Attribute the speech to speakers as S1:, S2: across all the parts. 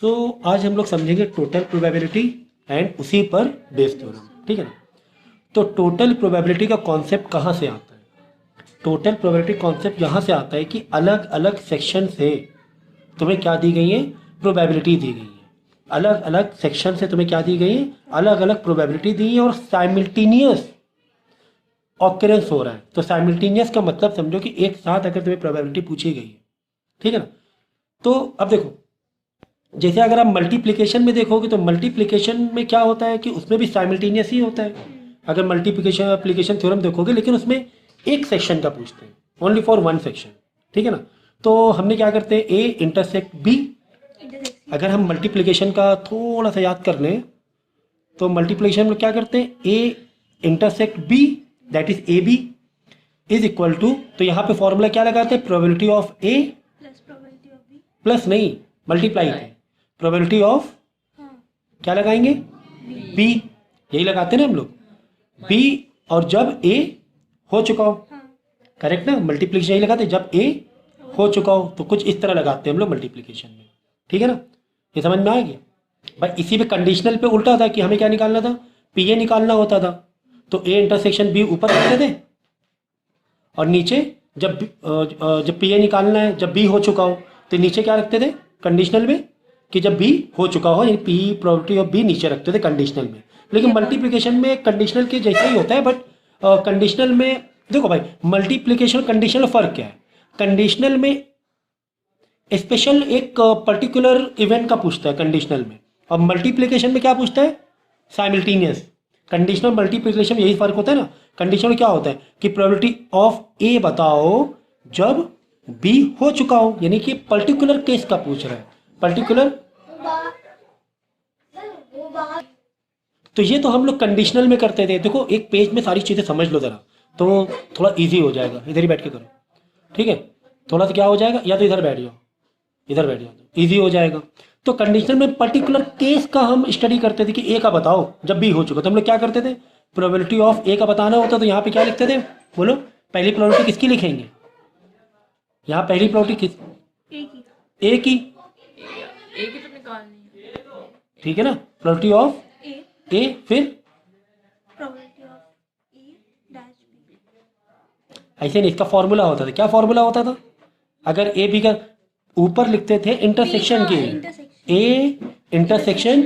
S1: तो आज हम लोग समझेंगे टोटल प्रोबेबिलिटी एंड उसी पर बेस्ड थ्योरम, ठीक है ना। तो टोटल प्रोबेबिलिटी का कॉन्सेप्ट कहाँ से आता है? टोटल प्रोबेबिलिटी कॉन्सेप्ट यहाँ से आता है कि अलग अलग सेक्शन से तुम्हें क्या दी गई है, प्रोबेबिलिटी दी गई है। अलग अलग सेक्शन से तुम्हें क्या दी गई है, अलग अलग प्रोबेबिलिटी दी है और साइमल्टेनियस ऑकरेंस हो रहा है। तो साइमल्टेनियस का मतलब समझो कि एक साथ अगर तुम्हें प्रोबेबिलिटी पूछी गई है, ठीक है ना। तो अब देखो, जैसे अगर आप मल्टीप्लिकेशन में देखोगे तो मल्टीप्लिकेशन में क्या होता है कि उसमें भी साइमल्टेनियस ही होता है। अगर मल्टीप्लिकेशन एप्लीकेशन थ्योरम देखोगे, लेकिन उसमें एक सेक्शन का पूछते हैं, ओनली फॉर वन सेक्शन, ठीक है ना। तो हमने क्या करते हैं, ए इंटरसेक्ट बी। अगर हम मल्टीप्लिकेशन का थोड़ा सा याद कर लें तो मल्टीप्लिकेशन में क्या करते हैं, A intersect B that is A B is equal to, तो यहाँ पे फॉर्मूला क्या लगाते हैं, प्रोबेबिलिटी ऑफ ए प्लस नहीं मल्टीप्लाई थे, प्रोबेबिलिटी ऑफ क्या लगाएंगे, बी, यही लगाते हैं ना हम लोग, बी और जब ए हो चुका हो, करेक्ट ना, मल्टीप्लिकेशन यही लगाते हैं जब ए हो चुका हो। तो कुछ इस तरह लगाते हैं हम लोग मल्टीप्लिकेशन में, ठीक है ना। ये समझ में आ गया भाई। इसी पे कंडीशनल पे उल्टा था कि हमें क्या निकालना था, पी ए निकालना होता था। तो ए इंटरसेक्शन बी ऊपर रखते थे और नीचे जब पी ए निकालना है जब बी हो चुका हो तो नीचे क्या रखते थे कंडीशनल में, कि जब बी हो चुका हो, यानी पी प्रोबेबिलिटी ऑफ बी नीचे रखते थे कंडीशनल में। लेकिन मल्टीप्लिकेशन में कंडीशनल के जैसा ही होता है, बट कंडीशनल में देखो भाई, मल्टीप्लिकेशन कंडीशनल फर्क क्या है। कंडीशनल में स्पेशल एक पर्टिकुलर इवेंट का पूछता है कंडीशनल में, और मल्टीप्लिकेशन में क्या पूछता है, साइमल्टेनियस। कंडीशनल मल्टीप्लिकेशन में यही फर्क होता है ना। कंडीशनल क्या होता है कि प्रोबेबिलिटी ऑफ ए बताओ जब बी हो चुका हो, यानी कि पर्टिकुलर केस का पूछ रहा है, पर्टिकुलर। तो ये तो हम लोग कंडीशनल में करते थे। देखो एक पेज में सारी चीजें समझ लो जरा, तो थोड़ा इजी हो जाएगा। इधर ही बैठ के करो, ठीक है। थोड़ा सा क्या हो जाएगा, या तो इधर बैठ जाओ, इधर बैठ जाओ, तो ईजी हो जाएगा। तो कंडीशनल में पर्टिकुलर केस का हम स्टडी करते थे कि ए का बताओ जब बी हो चुका, तो हम लोग क्या करते थे, प्रोबेबिलिटी ऑफ ए का बताना होता तो यहाँ पे क्या लिखते थे, बोलो पहली प्रोबेबिलिटी किसकी लिखेंगे, यहाँ पहली प्रोबेबिलिटी किस, ए की तो निकालनी है, ठीक है ना। प्रोबेबिलिटी ऑफ ए, फिर ऐसे नहीं, इसका फॉर्मूला होता था। क्या फॉर्मूला होता था, अगर ए बी का ऊपर लिखते थे इंटरसेक्शन की, ए इंटरसेक्शन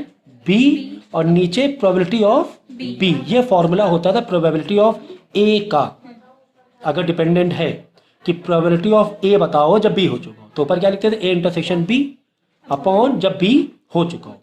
S1: बी और नीचे प्रोबेबिलिटी ऑफ बी, ये फॉर्मूला होता था प्रोबेबिलिटी ऑफ ए का। अगर डिपेंडेंट है कि प्रोबेबिलिटी ऑफ ए बताओ जब बी हो चुका हो, तो ऊपर क्या लिखते थे, ए इंटरसेक्शन बी अपॉन जब बी हो चुका हो।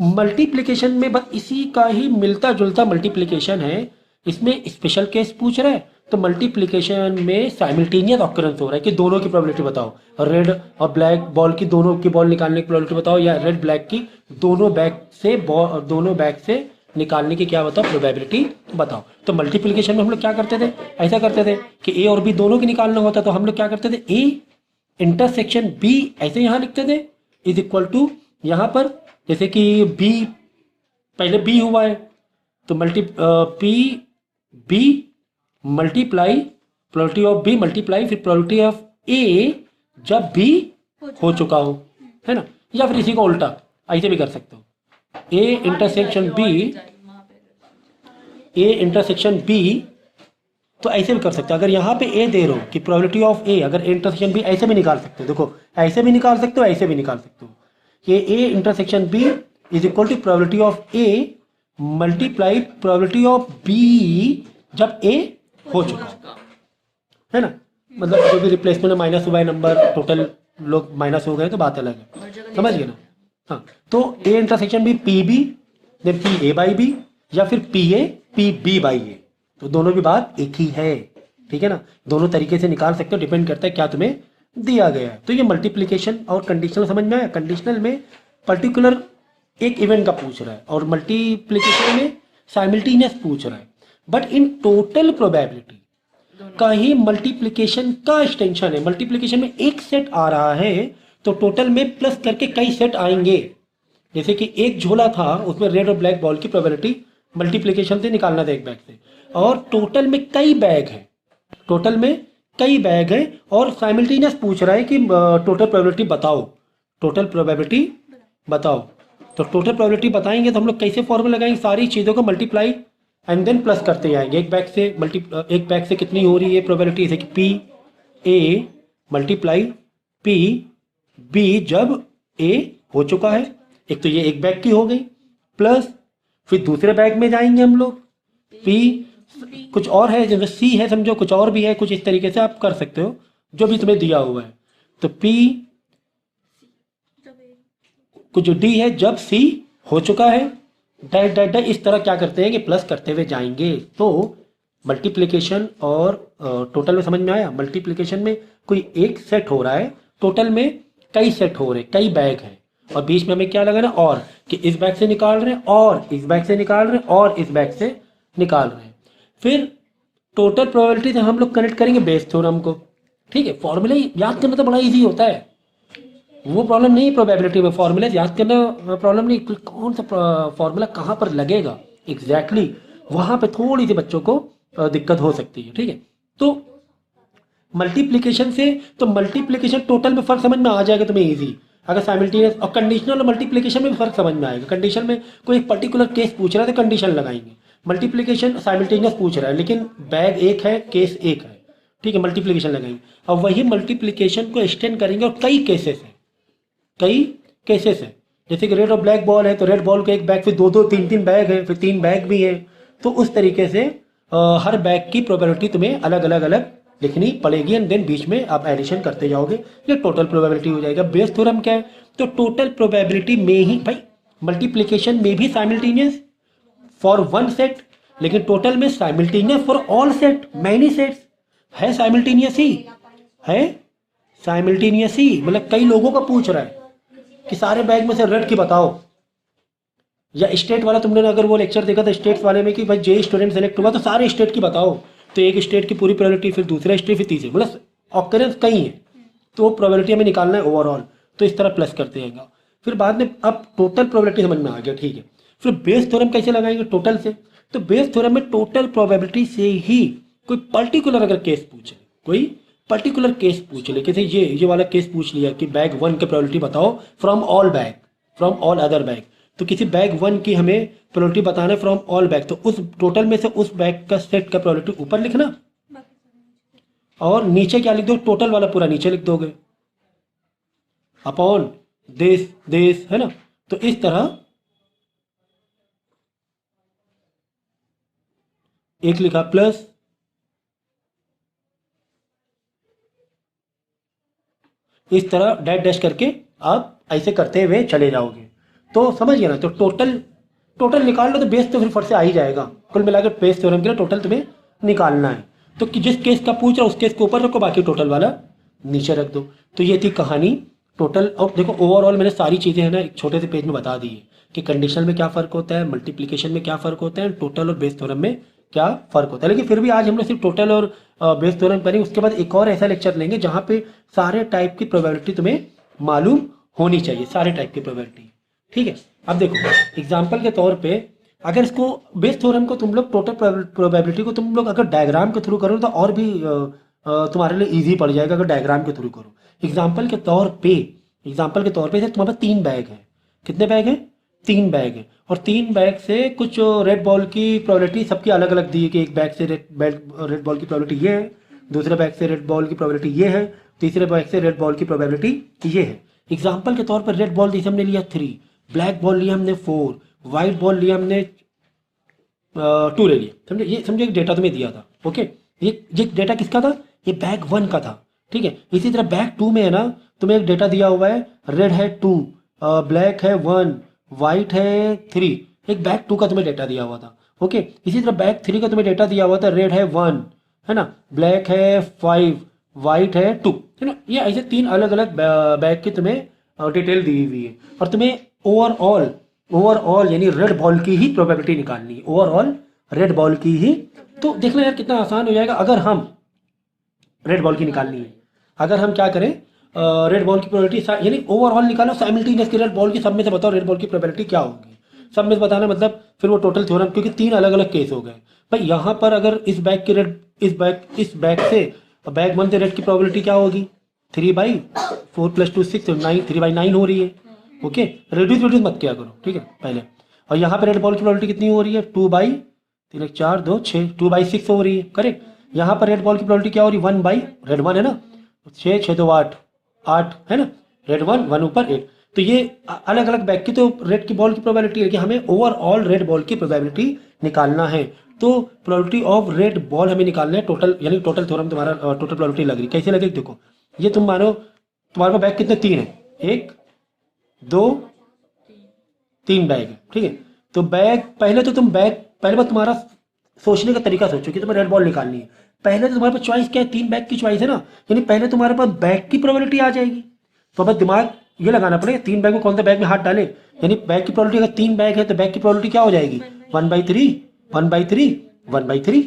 S1: मल्टीप्लिकेशन में बस इसी का ही मिलता जुलता मल्टीप्लिकेशन है, इसमें स्पेशल केस पूछ रहा है। तो मल्टीप्लिकेशन में साइमल्टेनियस ऑकरेंस हो रहा है कि दोनों की प्रोबेबिलिटी बताओ, रेड और ब्लैक बॉल की दोनों की बॉल निकालने की प्रोबेबिलिटी बताओ, या रेड ब्लैक की दोनों बैग से निकालने की क्या बताओ, प्रोबेबिलिटी बताओ। तो मल्टीप्लिकेशन में हम लोग क्या करते थे, ऐसा करते थे कि ए और बी दोनों की निकालना होता, तो हम लोग क्या करते थे, ए इंटरसेक्शन बी ऐसे यहाँ लिखते थे इज इक्वल टू, यहाँ पर जैसे कि बी पहले बी हुआ है तो P B multiply probability of B multiply फिर प्रोबेबिलिटी ऑफ ए जब बी हो चुका हो, है ना। या फिर इसी को उल्टा ऐसे भी कर सकते हो, ए इंटरसेक्शन बी तो ऐसे भी कर सकते हो। अगर यहाँ पे ए दे रहे हो कि प्रोबेबिलिटी ऑफ ए, अगर इंटरसेक्शन बी ऐसे भी निकाल सकते हो, देखो ऐसे भी निकाल सकते हो, ऐसे भी निकाल सकते हो, ये A intersection B is equal to probability of A multiply probability of B जब ए हो चुका है ना। मतलब जो भी रिप्लेसमेंट में माइनस हुआ है नंबर, टोटल लोग माइनस हो गए तो बात अलग है, समझ गए ना। हाँ, तो A intersection B P B then P A by B, या फिर P A P B by A, तो दोनों की बात एक ही है, ठीक है ना। दोनों तरीके से निकाल सकते हो, डिपेंड करता है क्या तुम्हें दिया गया है। तो ये मल्टीप्लिकेशन और कंडीशनल समझ में आया। कंडीशनल में पर्टिकुलर एक इवेंट का पूछ रहा है और मल्टीप्लिकेशन में साइमल्टेनियस पूछ रहा है। बट इन टोटल प्रोबेबिलिटी का ही मल्टीप्लिकेशन का एक्सटेंशन है। मल्टीप्लिकेशन में एक सेट आ रहा है तो टोटल में प्लस करके कई सेट आएंगे। जैसे कि एक झोला था, उसमें रेड और ब्लैक बॉल की प्रोबेबिलिटी मल्टीप्लिकेशन से निकालना था एक बैग से, और टोटल में कई बैग है, टोटल में कई बैग है और साइमल्टेनियस पूछ रहा है कि टोटल प्रोबेबिलिटी बताओ, टोटल प्रोबेबिलिटी बताओ। तो टोटल प्रोबेबिलिटी बताएंगे तो हम लोग कैसे फॉर्मूला लगाएंगे, सारी चीज़ों को मल्टीप्लाई एंड देन प्लस करते जाएंगे। एक बैग से कितनी हो रही है प्रोबेबिलिटी, जैसे कि P A multiply P B जब ए हो चुका है। एक तो ये एक बैग की हो गई, प्लस फिर दूसरे बैग में जाएंगे हम लोग, पी कुछ और है, जैसे सी है समझो, कुछ और भी है, कुछ इस तरीके से आप कर सकते हो जो भी तुम्हें दिया हुआ है। तो पी कुछ जो डी है जब सी हो चुका है, डैट डैट डैट, इस तरह क्या करते हैं कि प्लस करते हुए जाएंगे। तो मल्टीप्लिकेशन और टोटल में समझ में आया। मल्टीप्लिकेशन में कोई एक सेट हो रहा है, टोटल में कई सेट हो रहे हैं, कई बैग हैं, और बीच में हमें क्या लगाना, और कि इस बैग से निकाल रहे हैं और इस बैग से निकाल रहे हैं और इस बैग से निकाल रहे हैं। फिर टोटल प्रोबेबिलिटी से हम लोग कनेक्ट करेंगे बेस थ्योरम को। ठीक है, फॉर्मूला याद करना तो बड़ा इजी होता है, वो प्रॉब्लम नहीं है प्रोबेबिलिटी में, फॉर्मूला याद करना प्रॉब्लम नहीं, कौन सा फॉर्मूला कहाँ पर लगेगा एग्जैक्टली वहाँ पे थोड़ी सी बच्चों को दिक्कत हो सकती है। ठीक है, तो मल्टीप्लिकेशन से, तो मल्टीप्लिकेशन टोटल में फर्क समझ में आ जाएगा तुम्हें इजी। अगर साइमल्टेनियस और कंडीशनल और मल्टीप्लिकेशन में फर्क समझ में आएगा। कंडीशन में कोई एक पर्टिकुलर केस पूछ रहा है तो कंडीशन लगाएंगे, मल्टीप्लिकेशन साइमल्टेनियस पूछ रहा है लेकिन बैग एक है, केस एक है, ठीक है, मल्टीप्लिकेशन लगाएंगे। और वही मल्टीप्लिकेशन को एक्सटेंड करेंगे और कई केसेस हैं, कई केसेस हैं, जैसे कि रेड और ब्लैक बॉल है तो रेड बॉल के एक बैग, फिर दो दो तीन तीन बैग है, फिर तीन बैग भी है। तो उस तरीके से हर बैग की प्रोबेबिलिटी तुम्हें अलग अलग अलग लिखनी पड़ेगी एंड देन बीच में आप एडिशन करते जाओगे, ये टोटल प्रोबेबिलिटी हो जाएगा। बेस थ्योरम क्या है, तो टोटल प्रोबेबिलिटी में ही भाई मल्टीप्लिकेशन में भी साइमल्टेनियस फॉर वन सेट, लेकिन टोटल में simultaneous for all set, many sets है, साइमल्टेनियस ही है, साइमल्टेनियस ही, मतलब कई लोगों का पूछ रहा है कि सारे बैग में से रेड की बताओ, या स्टेट वाला तुमने अगर वो लेक्चर देखा था स्टेट्स वाले में कि भाई जे स्टूडेंट सेलेक्ट हुआ तो सारे स्टेट की बताओ, तो एक स्टेट की पूरी प्रोबेबिलिटी, फिर दूसरा स्टेट, फिर तीसरे, मतलब ऑकरेंस कई है, तो वो प्रोबेबिलिटी हमें निकालना है ओवरऑल, तो इस तरह प्लस करते जाएगा। फिर बाद में अब टोटल प्रोबेबिलिटी समझ में आ गया, ठीक है। फिर बेस थ्योरम कैसे लगाएंगे, टोटल से। तो बेस थ्योरम में टोटल प्रोबेबिलिटी से ही कोई पर्टिकुलर अगर केस पूछे, कोई पर्टिकुलर केस पूछ ले, जैसे ये वाला केस पूछ लिया कि बैग वन की प्रोबेबिलिटी बताओ from all bag, from all other bag, तो किसी बैग वन की हमें प्रोबेबिलिटी बताना है फ्रॉम ऑल बैग, तो उस टोटल में से उस बैग का सेट का प्रोबेबिलिटी ऊपर लिखना और नीचे क्या लिख दो, टोटल वाला पूरा नीचे लिख दोगे अपॉन दिस दिस, है ना। तो इस तरह एक लिखा प्लस इस तरह डैश डैश करके आप ऐसे करते हुए चले जाओगे, तो समझ गए ना। तो टोटल निकाल लो तो बेस तो फिर फट से आ ही जाएगा। कुल मिलाकर बेस थ्योरम के लिए टोटल तुम्हें निकालना है, तो कि जिस केस का पूछ रहा है उस केस को ऊपर रखो, बाकी टोटल वाला नीचे रख दो। तो ये थी कहानी टोटल। और देखो ओवरऑल मैंने सारी चीज़ें है ना एक छोटे से पेज में बता दी है कि कंडीशन में क्या फ़र्क होता है, मल्टीप्लिकेशन में क्या फ़र्क होता है, टोटल और बेस थ्योरम में क्या फ़र्क होता है। लेकिन फिर भी आज हम लोग सिर्फ टोटल और बेस थ्योरम करेंगे, उसके बाद एक और ऐसा लेक्चर लेंगे जहाँ पे सारे टाइप की प्रोबेबिलिटी तुम्हें मालूम होनी चाहिए, सारे टाइप की प्रोबेबिलिटी। ठीक है, अब देखो एग्जाम्पल के तौर पे अगर इसको बेस थ्योरम को तुम लोग टोटल प्रोबेबिलिटी को तुम लोग अगर डायग्राम के थ्रू करो तो और भी तुम्हारे लिए इजी पड़ जाएगा अगर डायग्राम के थ्रू करो। एग्जाम्पल के तौर पे तुम्हारे पास तीन बैग है, कितने बैग हैं, तीन बैग है, और तीन बैग से कुछ रेड बॉल की प्रोबेबिलिटी सबकी अलग अलग दी है कि एक बैग से रेड बॉल की प्रोबेबिलिटी ये है, दूसरे बैग से रेड बॉल की प्रोबेबिलिटी ये है, तीसरे बैग से रेड बॉल की प्रोबेबिलिटी ये है। एग्जाम्पल के तौर पर रेड बॉल जैसे हमने लिया 3, ब्लैक बॉल लिया हमने 4, वाइट बॉल लिया हमने 2 ले लिया, समझे। ये समझे एक डेटा तुम्हें दिया था, ओके। ये डेटा किसका था, ये बैग 1 का था, ठीक है। इसी तरह बैग 2 में है ना तुम्हें एक डेटा दिया हुआ है, रेड है 2, ब्लैक है 1, वाइट है 3, एक बैग 2 का तुम्हें डेटा दिया हुआ था, ओके। इसी तरह बैग 3 का तुम्हें डेटा दिया हुआ था, रेड है 1, है ना, ब्लैक है 5, वाइट है 2, है ना। ये ऐसे तीन अलग अलग बैग की तुम्हें डिटेल दी हुई है, और तुम्हें ओवरऑल यानी रेड बॉल की ही प्रोबेबिलिटी निकालनी है, ओवरऑल रेड बॉल की ही। तो देखना यार कितना आसान हो जाएगा अगर हम रेड बॉल की निकालनी है, अगर हम क्या करें रेड बॉल की प्रोबेबिलिटी यानी ओवरऑल निकालो साइमल्टेनियस की रेड बॉल की, सब में से बताओ रेड बॉल की प्रोबेबिलिटी क्या होगी, सब में से बताना, मतलब फिर वो टोटल थ्योरम, क्योंकि तीन अलग अलग केस हो गए भाई। यहाँ पर अगर इस बैग की रेड इस बैग से बैग 1 से रेड की प्रोबेबिलिटी क्या होगी, 3/4 + 2 6, 9, 3/9 हो रही है, ओके, रिड्यूस मत किया करो, ठीक है पहले। और यहाँ पे रेड बॉल की प्रोबेबिलिटी कितनी हो रही है, 2/3 4 2 6 2/6 हो रही है, करेक्ट। यहाँ पर रेड बॉल की प्रोबेबिलिटी क्या हो रही है, 1 रेड 1 है ना, 6 6 2 8 8 है ना, रेड 1 1 ऊपर 8। तो ये अलग अलग बैग की तो रेड की बॉल की प्रोबेबिलिटी है कि हमें ओवरऑल रेड बॉल की प्रोबेबिलिटी निकालना है। तो प्रोबेबिलिटी ऑफ रेड बॉल हमें निकालना है टोटल, यानी टोटल थ्योरम तुम्हारा टोटल प्रोबेबिलिटी लग रही कैसे लगे, देखो ये तुम मानो तुम्हारे पास बैग कितने 3 है, 1 2 3 बैग है, ठीक है। तो बैग पहले तो तुम बैग पहले बार तुम्हारा सोचने का तरीका सोचो कि तुम्हें रेड बॉल निकालनी है। पहले तो तुम्हारे पास चॉइस क्या है, 3 बैग की चॉइस है ना, यानी पहले तुम्हारे पास बैग की प्रोबेबिलिटी आ जाएगी। तो बस दिमाग ये लगाना पड़ेगा 3 बैग में कौन सा बैग में हाथ डाले, यानी बैग की प्रोबेबिलिटी अगर 3 बैग है तो बैग की प्रोबेबिलिटी क्या हो जाएगी, 1/3 1/3 1/3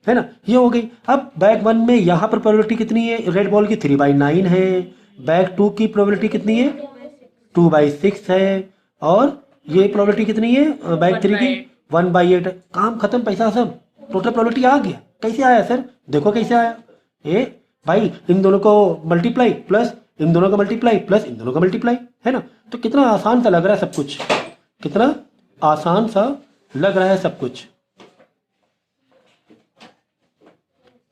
S1: है ना, ये हो गई। अब बैग 1 में यहाँ पर प्रोबेबिलिटी कितनी है रेड बॉल की, 3/9 है। बैग 2 की प्रोबेबिलिटी कितनी है, 2/6 है। और ये प्रोबेबिलिटी कितनी है बैग 3 की, 1/8 है। काम खत्म, पैसा सब, टोटल प्रोबेबिलिटी आ गया। कैसे आया सर, देखो कैसे आया, ए भाई इन दोनों को मल्टीप्लाई प्लस इन दोनों का मल्टीप्लाई प्लस इन दोनों का मल्टीप्लाई, है ना। तो कितना आसान सा लग रहा है सब कुछ, कितना आसान सा लग रहा है सब कुछ,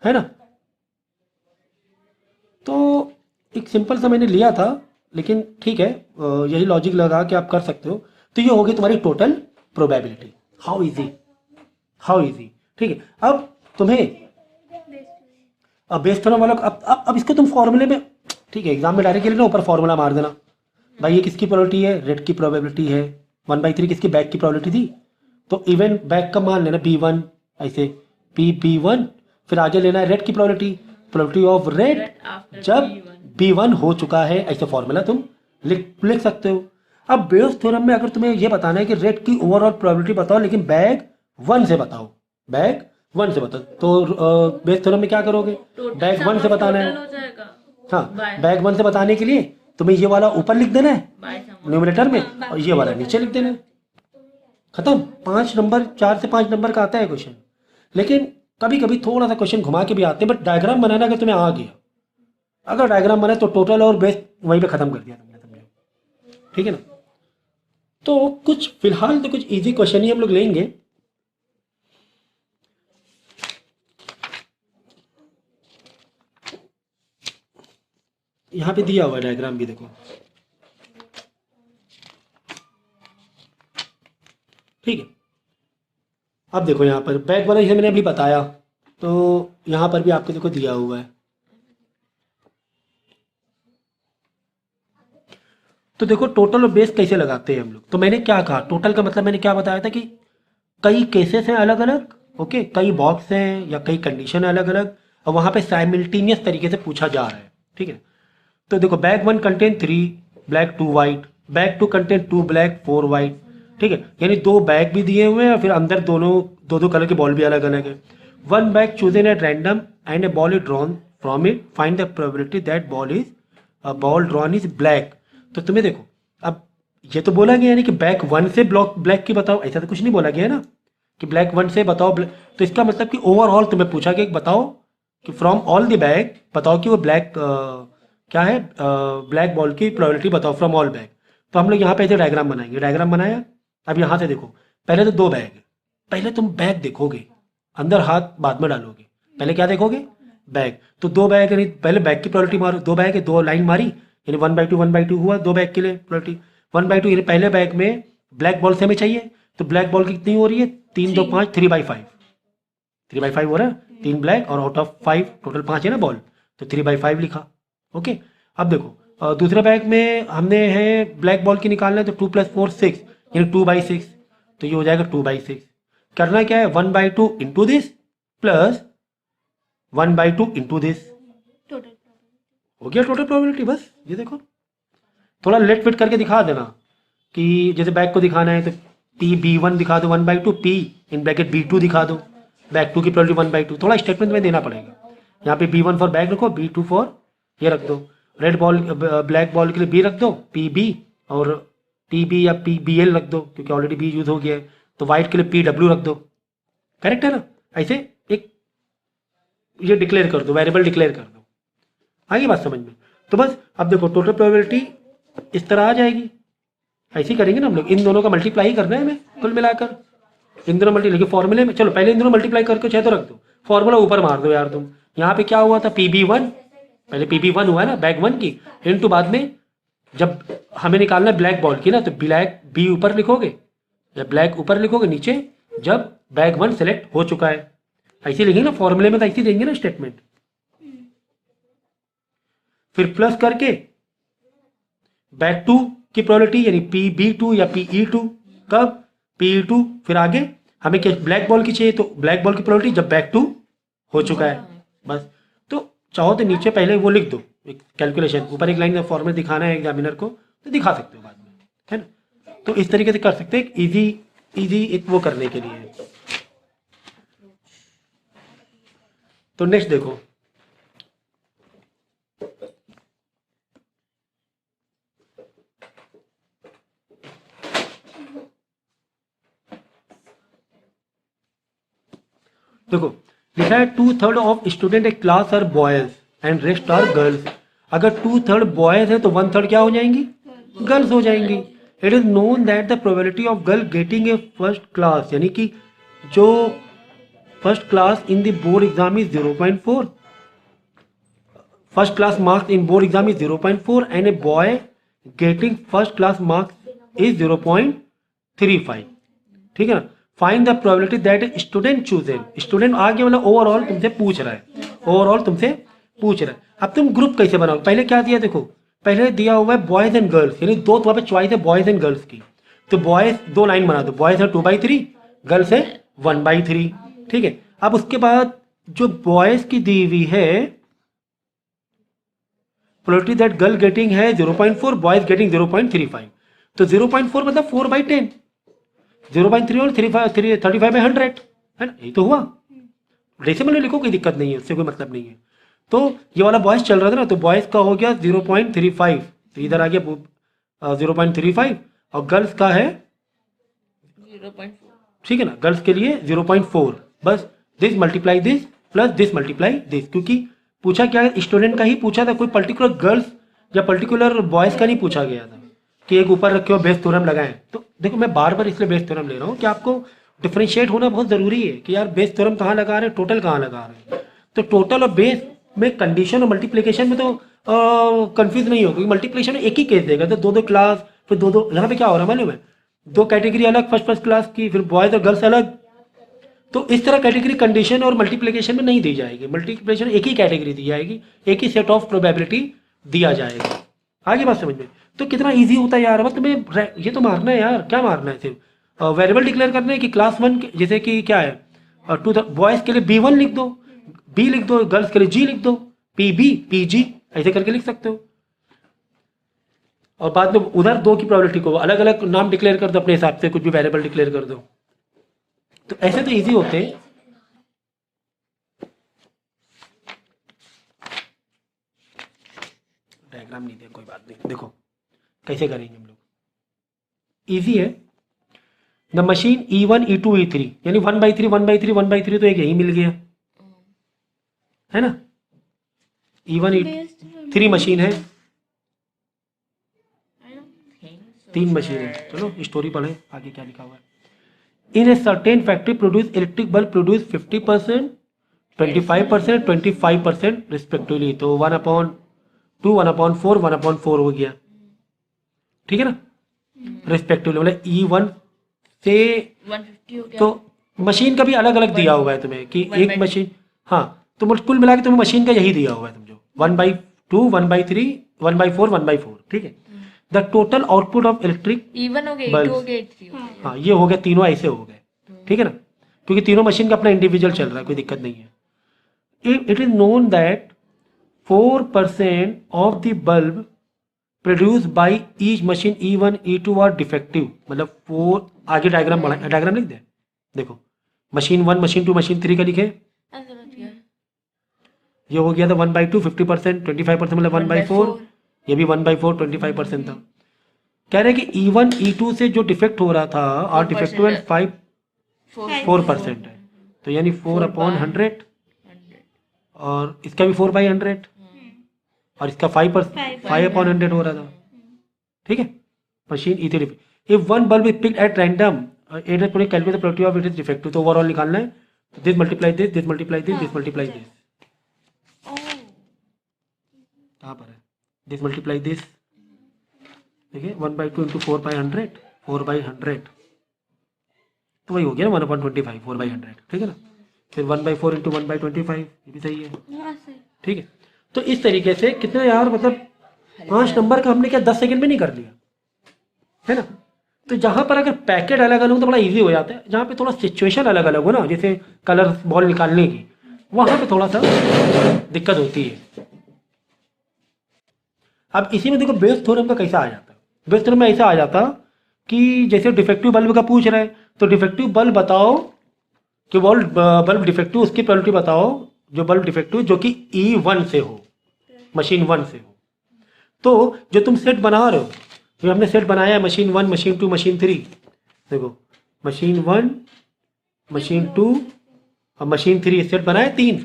S1: है ना। तो एक सिंपल सा मैंने लिया था, लेकिन ठीक है यही लॉजिक लगा के आप कर सकते हो। तो ये होगी तुम्हारी total probability. How easy, how easy, ठीक है। अब तुम्हें अब बेस थ्योरम वाला अब इसको तुम फॉर्मूले में, ठीक है, एग्जाम में डायरेक्ट के लिए ना ऊपर फॉर्मूला मार देना, भाई ये किसकी प्रोबेबिलिटी है, रेड की प्रोबेबिलिटी है, 1/3 किसकी, बैक की प्रोबेबिलिटी थी, तो इवन बैक का मान लेना B1, ऐसे B1, फिर आगे लेना है रेड की प्रोबेबिलिटी ऑफ रेड जब B1 हो चुका है, ऐसे फॉर्मूला तुम लिख सकते हो। अब बेस थ्योरम में अगर तुम्हें ये बताना है कि रेड की ओवरऑल प्रोबेबिलिटी बताओ, लेकिन बैग 1 से बताओ, बैग 1 से बताओ, तो बेस थ्योरम में क्या करोगे, बैग 1 से बताना है। हाँ, बैग 1 से बताने के लिए तुम्हें ये वाला ऊपर लिख देना है न्यूमरेटर में, और ये वाला नीचे लिख देना है, खत्म। 5 नंबर, 4 से 5 नंबर का आता है क्वेश्चन। लेकिन कभी कभी थोड़ा सा क्वेश्चन घुमा के भी आते हैं, बट डायग्राम बनाना अगर तुम्हें आ गया, अगर डायग्राम बना तो टोटल और बेस वहीं पे खत्म कर दिया तुमने, समझो, ठीक है ना। तो कुछ फिलहाल तो कुछ इजी क्वेश्चन ही हम लोग लेंगे। यहाँ पे दिया हुआ डायग्राम भी देखो, ठीक है। अब देखो यहाँ पर बैक वाला ये मैंने अभी बताया, तो यहाँ पर भी आपको देखो दिया हुआ है। तो देखो टोटल और बेस कैसे लगाते हैं हम लोग, तो मैंने क्या कहा, टोटल का मतलब मैंने क्या बताया था कि कई केसेस हैं अलग अलग, ओके, कई बॉक्स हैं या कई कंडीशन है अलग अलग, और वहाँ पे साइमल्टेनियस तरीके से पूछा जा रहा है, ठीक है। तो देखो bag 1 contain 3 black 2 white, bag 2 contain 2 black 4 white, ठीक है, यानी 2 बैग भी दिए हुए हैं और फिर अंदर दोनों दो कलर के बॉल भी अलग अलग है। 1 bag chosen at random and A ball is drawn from it, find the probability that ball drawn is black. तो तुम्हें देखो अब ये तो बोला गया यानी कि बैग 1 से ब्लैक की बताओ, ऐसा तो कुछ नहीं बोला गया है ना कि ब्लैक 1 से बताओ, तो इसका मतलब कि ओवरऑल तुम्हें पूछा कि बताओ कि फ्रॉम ऑल द बैग बताओ कि वो ब्लैक क्या है, ब्लैक बॉल की प्रोबेबिलिटी बताओ फ्रॉम ऑल बैग। तो हम लोग यहाँ पे ऐसे डायग्राम बनाएंगे, डायग्राम बनाया। अब यहाँ से देखो पहले तो 2 बैग है, पहले तुम बैग देखोगे, अंदर हाथ बाद में डालोगे, पहले क्या देखोगे, बैग। तो 2 बैग यानी पहले बैग की प्रोबेबिलिटी मारो, 2 बैग है, 2 लाइन मारी, यानी 1/2 हुआ 2 बैग के लिए प्रोबेबिलिटी 1/2, यानी पहले बैग में ब्लैक बॉल से हमें चाहिए, तो ब्लैक बॉल की कितनी हो रही है, 3 2 5 3/5 हो रहा है, 3 ब्लैक और आउट ऑफ 5 टोटल 5 है ना बॉल, तो 3/5 लिखा, ओके। अब देखो दूसरे बैग में हमने है ब्लैक बॉल की निकालना है, तो 2 + 4 6 यानी 2/6, तो ये हो जाएगा 2/6। करना क्या है, 1/2 into this plus 1/2 into this, हो गया टोटल प्रोबेबिलिटी। बस ये देखो थोड़ा लेट फिट करके दिखा देना कि जैसे बैग को दिखाना है तो B1 दिखा दो 1/2, P इन ब्रैकेट B2 दिखा दो, बैग 2 की प्रोबेबिलिटी 1/2, थोड़ा स्टेटमेंट में देना पड़ेगा। यहाँ पे B1 फॉर बैग रखो, B2 फॉर ये रख दो, रेड बॉल ब्लैक बॉल के लिए B रख दो PB, और PB या PBL रख दो क्योंकि ऑलरेडी B यूज हो गया है, तो वाइट के लिए PW रख दो, करेक्ट है ना। ऐसे एक ये डिक्लेयर कर दो, वेरिएबल डिक्लेयर कर दो, आगे बात समझ में। तो बस अब देखो टोटल प्रोबेबिलिटी इस तरह आ जाएगी, ऐसे ही करेंगे ना हम लोग, इन दोनों का मल्टीप्लाई करना है हमें कुल मिलाकर, इन दोनों मल्टीप्लाई फॉर्मूले में। चलो पहले इन दोनों मल्टीप्लाई करके चाहे तो रख दो, फॉर्मूला ऊपर मार दो यार तुम। यहाँ पे क्या हुआ था, PB1, पहले PB1 हुआ है ना बैग 1 की, इनटू बाद में जब हमें निकालना है ब्लैक बॉल की ना, तो ब्लैक B ऊपर लिखोगे या ब्लैक ऊपर लिखोगे नीचे, जब बैग 1 सेलेक्ट हो चुका है। ऐसे लिखेंगे ना फॉर्मूले में, तो ऐसे देंगे ना स्टेटमेंट। फिर प्लस करके बैग 2 की प्रोबेबिलिटी यानी PB2 या PE2, कब PE2, फिर आगे हमें क्या ब्लैक बॉल की चाहिए, तो ब्लैक बॉल की प्रोबेबिलिटी जब बैग 2 हो चुका है। बस, तो चाहो तो नीचे पहले वो लिख दो एक कैलकुलेशन, ऊपर एक लाइन का फॉर्मूला दिखाना है एग्जामिनर को तो दिखा सकते हो बाद में, है ना। तो इस तरीके से कर सकते हैं इजी एक वो करने के लिए। तो नेक्स्ट देखो, देखो लिखा है 2/3 of student a class are boys and rest are girls. अगर 2/3 बॉयज है तो 1/3 क्या हो जाएंगी, गर्ल्स हो जाएंगी। It is known that the probability of girl getting a first class, यानी कि जो first class in the board exam is 0.4, first class marks in board exam is 0.4 and a boy getting first class marks is 0.35, ठीक है ना। Find the probability that student chosen, student आ गया मतलब overall तुमसे पूछ रहा है, ओवरऑल तुमसे पूछ रहा है। अब तुम ग्रुप कैसे बनाओ, पहले क्या दिया देखो, पहले दिया हुआ है बॉयज एंड गर्ल्स, यानी दो वहाँ पे चॉइस है बॉयज एंड गर्ल्स की, तो बॉयज 2 लाइन बना दो, बॉयज है 2/3, गर्ल्स है 1/3, ठीक है। अब उसके बाद जो बॉयज की दी हुई है प्रोबेबिलिटी दैट गर्ल गेटिंग है 0.4, बॉयज गेटिंग 0.35, तो 0.4 मतलब 4/10, 0.3 और 35/100, है ना, यही तो हुआ। डेसिमल में लिखो कोई दिक्कत नहीं है, उससे कोई मतलब नहीं है। तो ये वाला बॉयज चल रहा था ना, तो बॉयज का हो गया 0.35, तो इधर आ गया 0.35, और गर्ल्स का है
S2: 0.4,
S1: ठीक है ना, गर्ल्स के लिए 0.4। बस this multiply this plus this multiply this, क्योंकि पूछा क्या स्टूडेंट का ही पूछा था, कोई पर्टिकुलर गर्ल्स या पर्टिकुलर बॉयज का नहीं पूछा गया था कि एक ऊपर रखे हो बेस थ्योरम लगाएं। तो देखो मैं बार बार इसलिए बेस थ्योरम ले रहा हूँ कि आपको डिफरेंशिएट होना बहुत ज़रूरी है कि यार बेस थ्योरम कहाँ लगा रहे हैं, टोटल कहाँ लगा रहे हैं। तो टोटल और बेस में कंडीशन और मल्टीप्लिकेशन में तो कंफ्यूज नहीं होगी, मल्टीप्लिकेशन में एक ही केस देगा, तो 2-2 क्लास, फिर 2-2, यहाँ पे क्या हो रहा है मालूम है, 2 कैटेगरी अलग फर्स्ट क्लास की, फिर बॉयज और गर्ल्स अलग। तो इस तरह कैटेगरी कंडीशन और मल्टीप्लिकेशन में नहीं दी जाएगी, मल्टीप्लिकेशन एक ही कैटेगरी दी जाएगी, एक ही सेट ऑफ प्रोबेबिलिटी दिया जाएगा। आगे बात समझ में, तो कितना इजी होता है यार, मतलब तुम्हें ये तो मारना है यार, क्या मारना है, सिर्फ वेरिएबल डिक्लेयर करना है कि क्लास 1 जैसे कि क्या है, टू द बॉयज के लिए B1 लिख दो, B लिख दो, गर्ल्स के लिए G लिख दो, PB PG ऐसे करके लिख सकते हो, और बाद में उधर 2 की प्रोबेबिलिटी को अलग अलग नाम डिक्लेयर कर दो अपने हिसाब से, कुछ भी वेरिएबल डिक्लेयर कर दो। तो ऐसे तो इजी होते हैं। डायग्राम नहीं दिया कोई बात नहीं, देखो कैसे करेंगे हम लोग, इजी है। The machine E1 E2 E3 यानी 1/3 1/3 1/3, तो एक यही मिल गया है ना। E1 E3 मशीन है, 3 मशीन है। चलो स्टोरी पढ़े आगे क्या लिखा हुआ है। In a certain factory produce electric bulb produce 50%, 25%, 25% respectively, तो 1/2 1/4 1/4 हो गया, ठीक है ना, रिस्पेक्टिवली। मतलब E1 से
S2: 150 हो गया,
S1: तो मशीन का भी अलग अलग दिया हुआ है तुम्हें कि एक मशीन, हाँ, तो कुल मिला के तुम्हें मशीन का यही दिया हुआ है समझो, 1/2 1/3 1/4 1/4, ठीक है। The total output of electric
S2: E1 हो गया, E2 हो गया, E3 हो गया।
S1: हाँ ये हो गया, तीनों ऐसे हो गए, ठीक है ना, क्योंकि तीनों मशीन का अपना इंडिविजुअल चल रहा है, कोई दिक्कत नहीं है। It is known that 4% of the bulb produce by each machine E1 E2 are defective, मतलब 4, आगे डायग्राम बना, डायग्राम लिख दे, देखो मशीन 1 मशीन 2 मशीन 3 का लिखे,
S2: समझ गया।
S1: ये हो गया था 1/2 50% 25%, मतलब 1/4, ये भी 1/4 25% था। कह रहे हैं कि E1 E2 से जो डिफेक्ट हो रहा था आर डिफेक्टिव एंड 4% है, तो यानी 4/100, और इसका भी 4/100, और इसका 5/100 हो रहा था, ठीक है। Machine easy defect. If one bulb is picked at random it is calculate the probability of it is defective. तो ओवरऑल निकालना है, this multiply this, this multiply this, this multiply this. कहाँ पर है? दिस मल्टीप्लाई दिस, ठीक है, 1/2 into 4/100, 4/100 तो वही हो गया ना 1/25, 4/100, ठीक है ना। फिर 1/4 इंटू 1/25, ये भी सही है, ठीक है। तो इस तरीके से कितना यार, मतलब 5 नंबर का हमने क्या 10 सेकंड में नहीं कर लिया, है ना। तो जहाँ पर अगर पैकेट अलग अलग हो तो बड़ा इजी हो जाता है, जहाँ पे थोड़ा सिचुएशन अलग अलग हो ना, जैसे कलर बॉल निकालने की, वहाँ पे थोड़ा सा दिक्कत होती है। अब इसी में देखो बेस थ्योरम का कैसा आ जाता है। बेस थ्योरम में ऐसा आ जाता कि जैसे डिफेक्टिव बल्ब का पूछ रहे हैं, तो डिफेक्टिव बल्ब बताओ कि बल्ब डिफेक्टिव, उसकी प्रोबेबिलिटी बताओ जो बल्ब डिफेक्टिव जो कि E1 से हो, मशीन 1 से हो। तो जो तुम सेट बना रहे हो, जो हमने सेट बनाया है मशीन 1, मशीन 2, मशीन 3, देखो मशीन 1, मशीन 2 और मशीन 3 सेट बनाए 3।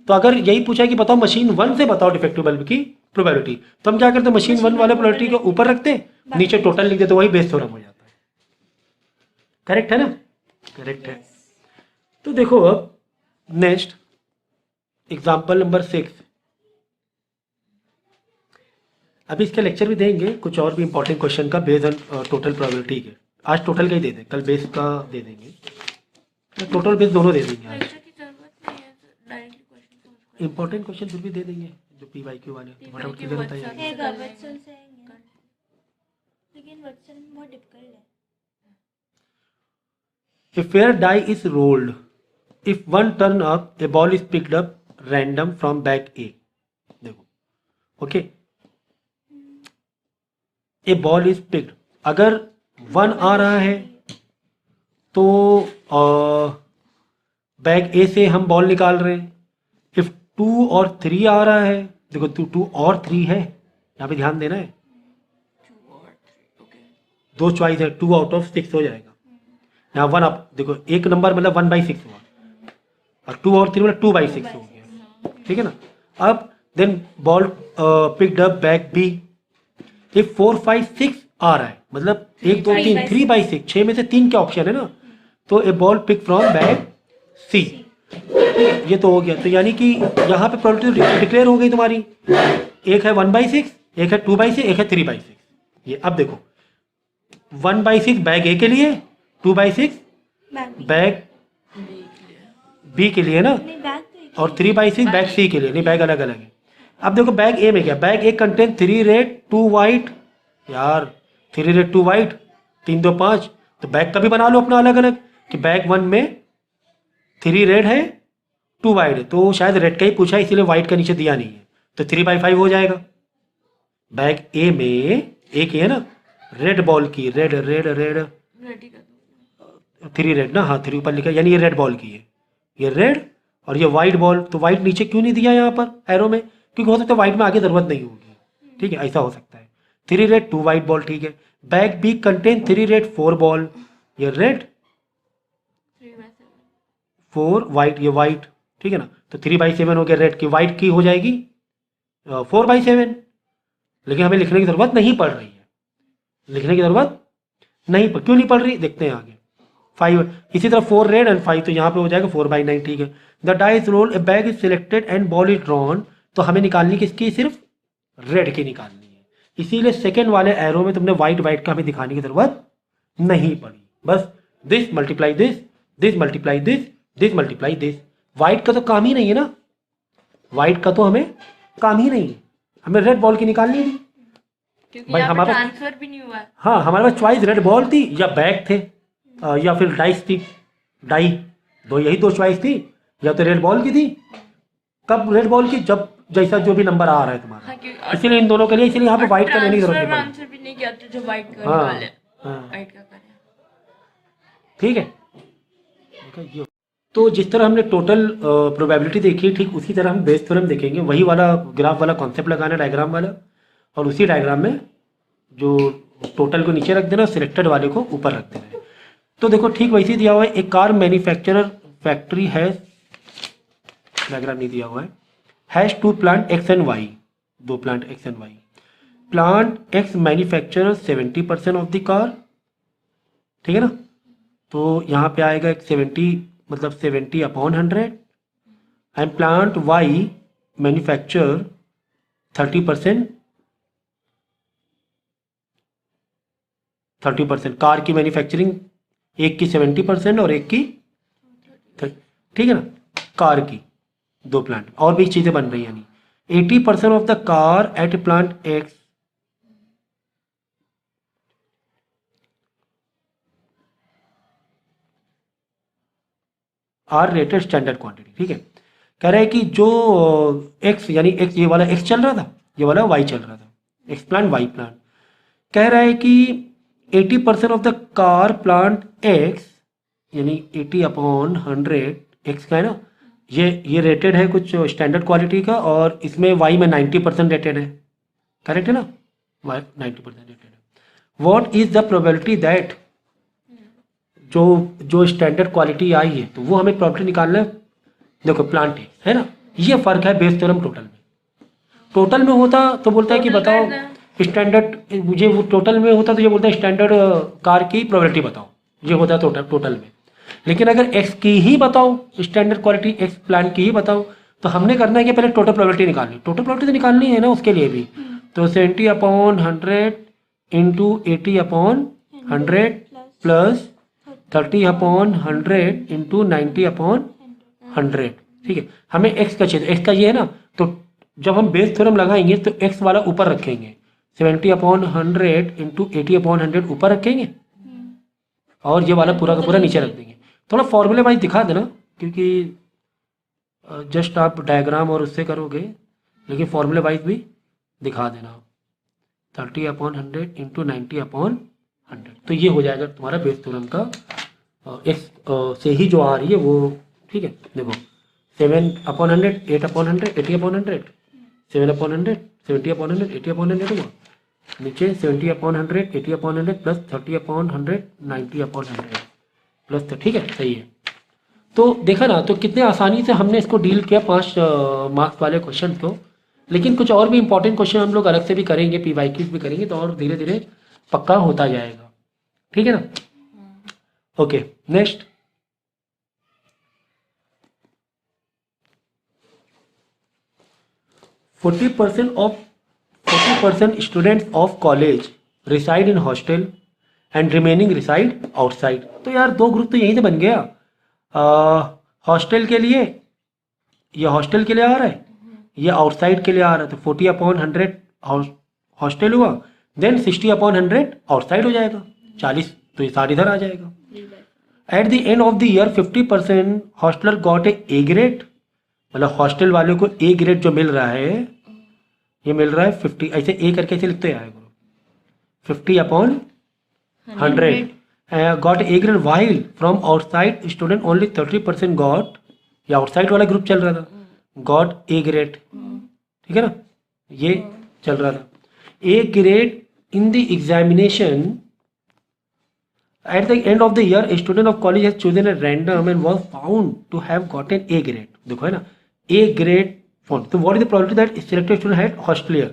S1: तो अगर यही पूछा है कि बताओ मशीन 1 से बताओ डिफेक्टिव बल्ब की प्रोबेबिलिटी, तो हम क्या करते हैं, मशीन 1 वाले प्रोबेबिलिटी को ऊपर रखते हैं, नीचे टोटल लिख देते, वही बेस थ्योरम हो जाता है। करेक्ट है ना? करेक्ट है। तो देखो अब नेक्स्ट एग्जाम्पल नंबर 6। अभी इसके लेक्चर भी देंगे, कुछ और भी इंपॉर्टेंट क्वेश्चन का बेस्ड ऑन टोटल प्रोबेबिलिटी के। आज टोटल का ही दे दें, कल बेस का दे देंगे, तो टोटल बेस दोनों दे देंगे आज। इंपॉर्टेंट क्वेश्चन फिर भी दे देंगे जो PYQ वाले, फटाफट क्लियर होता है।
S3: लेकिन वर्चन बहुत डिफिकल्ट है।
S1: A fair die is rolled. If one turn up, a ball is picked up random from bag A. देखो, okay. A ball is picked. अगर 1 आ रहा है तो बैग A से हम बॉल निकाल रहे हैं। If 2 और 3 आ रहा है, देखो 2 और 3 है, यहाँ पे ध्यान देना है, 2 चॉइस है, 2 आउट ऑफ 6 हो जाएगा। यहाँ 1 आप देखो, एक नंबर मतलब 1/6 हुआ, और 2 और 3 मतलब 2/6 हो गया, ठीक है ना। अब then ball picked up bag B। If 4, 5, 6 आ रहा है, मतलब 1, 2, 3, 3/6, 6 में से 3 के ऑप्शन है ना, तो a ball pick from bag C। ये तो हो गया। तो यानी कि यहाँ पे प्रोबेबिलिटी डिक्लेयर हो गई तुम्हारी, एक है 1/6, एक है 2/6, एक है 3/6। ये अब देखो 1/6 बैग A के लिए, 2/6 बैग B के लिए ना, और 3/6 बैग C के लिए। नहीं, बैग अलग अलग है। अब देखो बैग A में क्या, bag A contain 3 red 2 white, यार 3 रेड 2 वाइट, 3, 2, 5, तो बैग का भी बना लो अपना अलग अलग, कि बैग 1 में 3 रेड है 2 वाइट है, तो शायद रेड का ही पूछा है इसीलिए वाइट का नीचे दिया नहीं है, तो 3/5 हो जाएगा। बैग A में एक ही है ना, रेड बॉल की, रेड 3 रेड ना, हाँ 3 ऊपर लिखा, यानी ये रेड बॉल की है, ये रेड, और ये वाइट बॉल। तो वाइट नीचे क्यों नहीं दिया यहाँ पर एरो में, क्योंकि हो सकता है वाइट में आगे जरूरत नहीं होगी, ठीक है, ऐसा हो सकता है। 3 रेड 2 वाइट बॉल, ठीक है। Bag B contain 3 red 4 ball, ये रेड 4 वाइट, ये वाइट, ठीक है ना। तो 3/7 हो गया रेड की, वाइट की हो जाएगी 4/7, लेकिन हमें लिखने की जरूरत नहीं पड़ रही है, लिखने की जरूरत नहीं पड़, क्यों नहीं पड़ रही देखते हैं आगे। 5 इसी तरह 4 रेड एंड 5, तो यहाँ पे हो जाएगा 4/9, ठीक है। The dice role, A bag is selected and ball is drawn. तो हमें निकालनी किसकी, सिर्फ रेड की निकालनी है, इसीलिए सेकेंड वाले एरो में तुमने वाइट का हमें दिखाने की जरूरत नहीं पड़ी। बस this multiply this, this multiply this, this multiply this. White का तो काम ही नहीं है ना, वाइट का तो हमें काम ही नहीं है, हमें रेड बॉल की निकालनी थी,
S2: क्योंकि
S1: भाई
S2: यहाँ पे
S1: हमारे पास,
S2: ट्रांसफर भी नहीं हुआ है।
S1: हाँ हमारे पास चॉइस रेड बॉल थी या बैग थे, या फिर डाइस थी, डाई, यही 2 चॉइस थी, या तो रेड बॉल की थी, कब रेड बॉल की, जब जैसा जो भी नंबर आ रहा है तुम्हारा,
S2: हाँ,
S1: इसीलिए इन दोनों के लिए, इसीलिए यहाँ पे व्हाइट का लेने की जरूरत नहीं पड़ी।
S2: आंसर भी नहीं किया तो जो व्हाइट का
S1: हाँ,
S2: निकाले,
S1: हाँ,
S2: व्हाइट का करें,
S1: ठीक है। तो जिस तरह हमने टोटल प्रोबेबिलिटी देखी, ठीक उसी तरह हम बेस थ्योरम देखेंगे, वही वाला ग्राफ वाला कॉन्सेप्ट लगाना, डायग्राम वाला, और उसी डायग्राम में जो टोटल को नीचे रख देना, सिलेक्टेड वाले को ऊपर रख देना। तो देखो ठीक वैसे दिया हुआ है, एक कार मैन्युफैक्चरर फैक्ट्री है, डायग्राम नहीं दिया हुआ है, has 2 plant X and Y, 2 plant X and Y। Plant x manufacture 70% of the car, ठीक है ना। तो यहाँ पे आएगा एक 70 मतलब 70/100 and plant Y manufacture 30%, 30% car की मैन्युफैक्चरिंग एक की 70% और एक की 30, ठीक है ना। कार की दो प्लांट और भी चीज़ें बन रही हैं, यानी 80% of the car at plant X are rated standard quantity, ठीक है। कह रहा है कि जो एक्स यानी एक्स, ये वाला एक्स चल रहा था, ये वाला वाई चल रहा था, एक्स प्लांट वाई प्लांट। कह रहा है कि 80% of the car plant x यानी 80/100 एक्स का है ना, ये रेटेड है कुछ स्टैंडर्ड क्वालिटी का, और इसमें वाई में 90% रेटेड है, करेक्ट है ना, वाई 90% रेटेड है। What is the probability that, जो स्टैंडर्ड क्वालिटी आई है तो वो हमें प्रॉपर्टी निकालना है। देखो प्लांट है ना, ये फर्क है बेस थ्योरम टोटल में। टोटल में होता तो बोलता है कि
S2: Total
S1: बताओ
S2: करना।
S1: स्टैंडर्ड, मुझे वो टोटल में होता तो ये बोलता है स्टैंडर्ड कार की प्रोबेबिलिटी बताओ, ये होता है टोटल में। लेकिन अगर एक्स की ही बताओ, स्टैंडर्ड क्वालिटी एक्स प्लांट की ही बताओ, तो हमने करना है कि पहले टोटल प्रोबेबिलिटी निकालनी, टोटल प्रोबेबिलिटी तो निकालनी है ना उसके लिए भी। तो 70/100 इंटू 80/100 प्लस 30/100 इंटू 90/100, ठीक है। हमें एक्स का चाहिए, एक्स का ये है ना, तो जब हम बेस थ्योरम लगाएंगे तो एक्स वाला ऊपर रखेंगे, 70/100 इंटू 80/100 ऊपर रखेंगे, और ये वाला पूरा का पूरा नीचे रख देंगे। थोड़ा फॉर्मूले वाइज दिखा देना, क्योंकि जस्ट आप डायग्राम और उससे करोगे, लेकिन फॉर्मूले वाइज भी दिखा देना। 30/100 इंटू 90/100, तो ये हो जाएगा तुम्हारा बेस थ्योरम का एक्स से ही जो आ रही है वो, ठीक है। देखो 7/100, 8/100, 80/100, 7/100, 70/100, 80/100 हुआ, नीचे 70/100, 80/100 प्लस 30/100, 90/100 प्लस, ठीक है, सही है। तो देखा ना, तो कितने आसानी से हमने इसको डील किया 5 मार्क्स वाले क्वेश्चन को। लेकिन कुछ और भी इंपॉर्टेंट क्वेश्चन हम लोग अलग से भी करेंगे, PYQs भी करेंगे, तो और धीरे धीरे पक्का होता जाएगा, ठीक है ना। Okay, next. Forty percent students of college reside in hostel and remaining reside outside. तो यार दो ग्रुप तो यहीं से बन गया। हॉस्टल के लिए, ये हॉस्टल के लिए आ रहा है, ये आउटसाइड के लिए आ रहा है, तो 40/100 हॉस्टल हुआ, देन 60/100 आउटसाइड हो जाएगा, 40, तो ये सारी इधर आ जाएगा। At the end of the year 50% hosteller got A grade, मतलब हॉस्टल वाले को ए ग्रेड जो मिल रहा है, ये मिल रहा है 50, ऐसे ए करके ऐसे लिखते हैं 50/100 got A grade, while from outside student only 30% got, ये आउटसाइड वाला ग्रुप चल रहा था, गॉट ए ग्रेड, ठीक है ना, ये चल रहा था। A grade in the examination at the end of the year a student of college has chosen a random and was found to have gotten A grade। देखो है ना, A grade found, तो what is the probability that selected student had hostelier,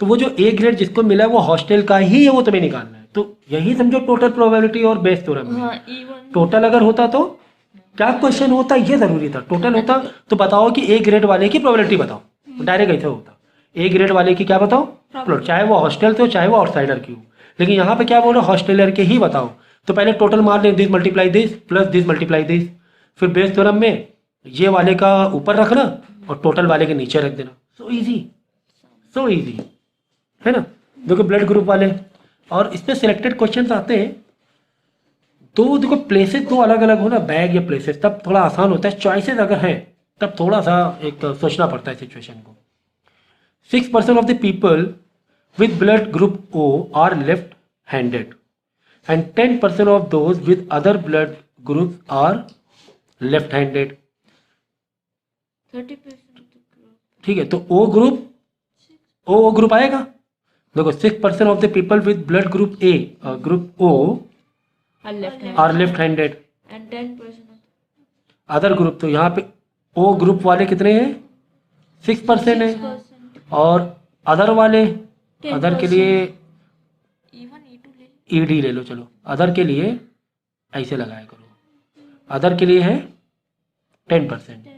S1: तो वो जो A grade जिसको मिला है वो हॉस्टल का ही है, वो तुम्हें निकालना है। तो यही समझो टोटल प्रोबेबिलिटी और बेस थ्योरम में।
S2: हाँ, even
S1: टोटल अगर होता तो क्या क्वेश्चन होता, ये जरूरी था, टोटल होता तो बताओ कि A ग्रेड वाले की प्रोबेबिलिटी बताओ, डायरेक्ट ऐसा होता, A ग्रेड वाले की क्या बताओ, चाहे वो हॉस्टल से हो चाहे वो आउटसाइडर की हो। लेकिन यहाँ पे क्या बोल रहे हो, हॉस्टलर के ही बताओ, तो पहले टोटल मार लें, this multiply this plus this multiply this, फिर बेस थ्योरम में ये वाले का ऊपर रखना और टोटल वाले के नीचे रख देना। सो इजी, सो इजी, है ना। देखो ब्लड ग्रुप वाले, और इस पे सिलेक्टेड क्वेश्चन आते हैं तो देखो प्लेसेस दो अलग अलग हो ना, बैग या प्लेसेस, तब थोड़ा आसान होता है। चॉइसेस अगर है तब थोड़ा सा एक सोचना पड़ता है सिचुएशन को। 6% of the people with blood group O are left handed and 10% of those with other blood groups are left handed।
S2: 30%
S1: ठीक है, तो O ग्रुप आएगा। देखो 6% of the people with blood group A group O
S2: are left hand
S1: are left handed,
S2: and 10%
S1: other group, तो यहाँ पे O group वाले कितने हैं, 6% है, और अदर वाले अदर के लिए
S2: E1 E2 ले
S1: ईडी ले लो, चलो अदर के लिए ऐसे लगाया करो, अदर के लिए है 10%।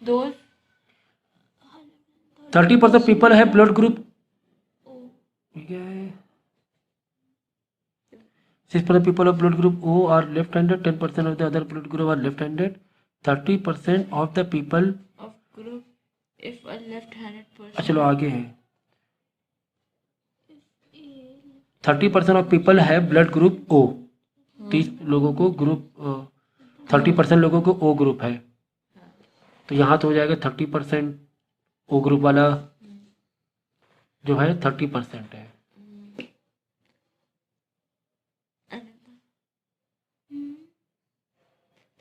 S2: 2
S1: 30% पीपल है ब्लड ग्रुप क्या है, 6% people of blood group O are left handed, 10% of the other blood group are left handed, 30% of the people,
S2: of group if a left-handed person.
S1: चलो आगे है, 30% ऑफ पीपल है ब्लड ग्रुप O, 30 लोगों को group 30% लोगों को O group है, तो यहाँ तो हो जाएगा 30% O ग्रुप वाला जो है 30% है।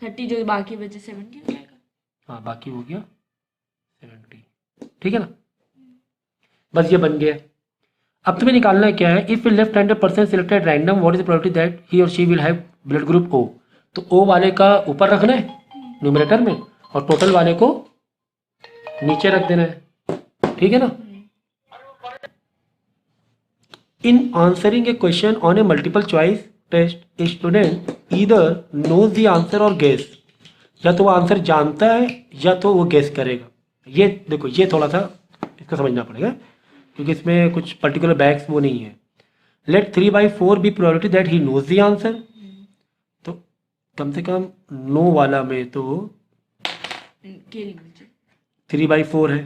S2: 30 जो बाकी बचे 70 हो जाएगा।
S1: हाँ बाकी हो गया 70, ठीक है ना, बस ये बन गया। अब तुम्हें निकालना है क्या है, if left handed person selected random what is the probability that he और she will have blood group O, तो O वाले का ऊपर रखना है न्यूमरेटर में और टोटल वाले को नीचे रख देना है, ठीक है ना। In answering a question on a multiple choice test a student either knows the answer or guess, या तो वो आंसर जानता है या तो वो गेस करेगा। ये देखो ये थोड़ा सा इसको समझना पड़ेगा क्योंकि इसमें कुछ पर्टिकुलर बैग्स वो नहीं है। Let 3/4 be probability that he knows the answer, तो कम से कम नो वाला में तो
S2: के लिए मुझे
S1: 3/4 है,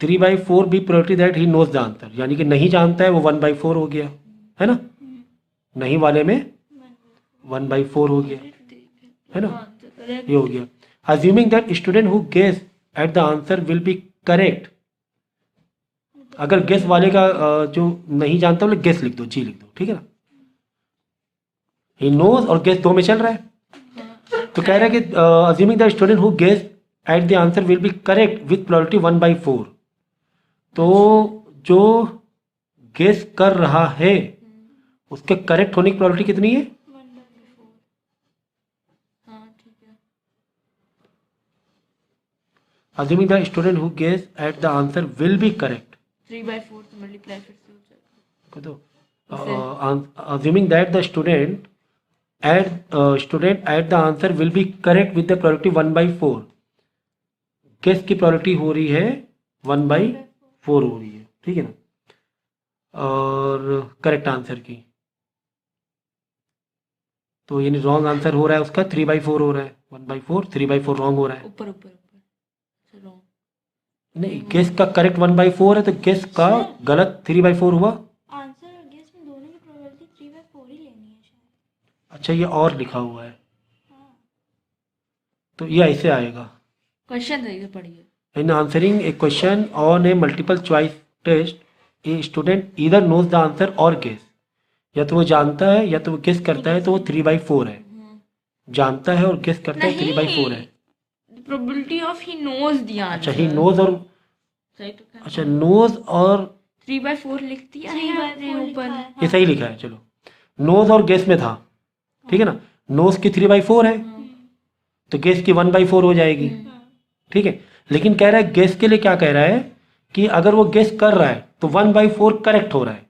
S1: 3/4 be probability that he knows the answer, यानी कि नहीं जानता है वो 1/4 हो गया है ना, नहीं वाले में 1/4 हो गया है ना, ये हो गया। Assuming that student who guess at the answer will be correct, अगर गेस वाले का जो नहीं जानता बोले गेस लिख दो, जी लिख दो, ठीक है ना। ही नोज और गेस दो में चल रहा है, तो कह रहा है कि assuming the student who guess at the answer will be correct with probability 1/4, तो जो गेस कर रहा है उसके करेक्ट होने की प्रोबेबिलिटी कितनी है,
S2: 1/4। हाँ ठीक है।
S1: Assuming the student who guess at the answer will be correct,
S2: 3/4 से मल्टीप्लाई फिर से हो जाएगा।
S1: तो assuming that the student at the answer will be correct with the probability 1/4, guess की प्रोबेबिलिटी हो रही है 1/4 हो रही है, ठीक है ना, और करेक्ट आंसर की तो यानी रॉन्ग आंसर हो रहा है उसका 3/4 हो रहा है, 1/4 3/4 रॉन्ग हो रहा है।
S2: ऊपर ऊपर ऊपर चलो
S1: नहीं गेस का करेक्ट 1/4 है तो गेस का गलत 3/4 हुआ।
S3: आंसर और गेस में दोनों की प्रोबेबिलिटी 3/4 ही लेनी है शायद।
S1: अच्छा ये और लिखा हुआ है,
S3: हाँ
S1: तो ये ऐसे आएगा,
S2: क्वेश्चन सही से पढ़िए।
S1: In answering a question on a multiple choice test a student either knows the answer or guess, या तो वो जानता है या तो वो गेस करता है, तो वो 3/4 है, जानता है और गेस करता है 3/4 है।
S2: Probability of he knows the answer.
S1: अच्छा ही नोज और
S2: सही तो क्या,
S1: अच्छा नोज और
S2: 3/4 लिख दिया है
S3: 3/4
S2: आपने
S3: लिखा
S2: ऊपर।
S3: है।
S1: ये सही लिखा है, चलो नोज और गेस में था, ठीक है ना, नोज की 3/4 है तो गेस की 1/4 हो जाएगी, ठीक है। लेकिन कह रहा है गेस के लिए क्या कह रहा है कि अगर वो गेस कर रहा है तो 1/4 करेक्ट हो रहा है,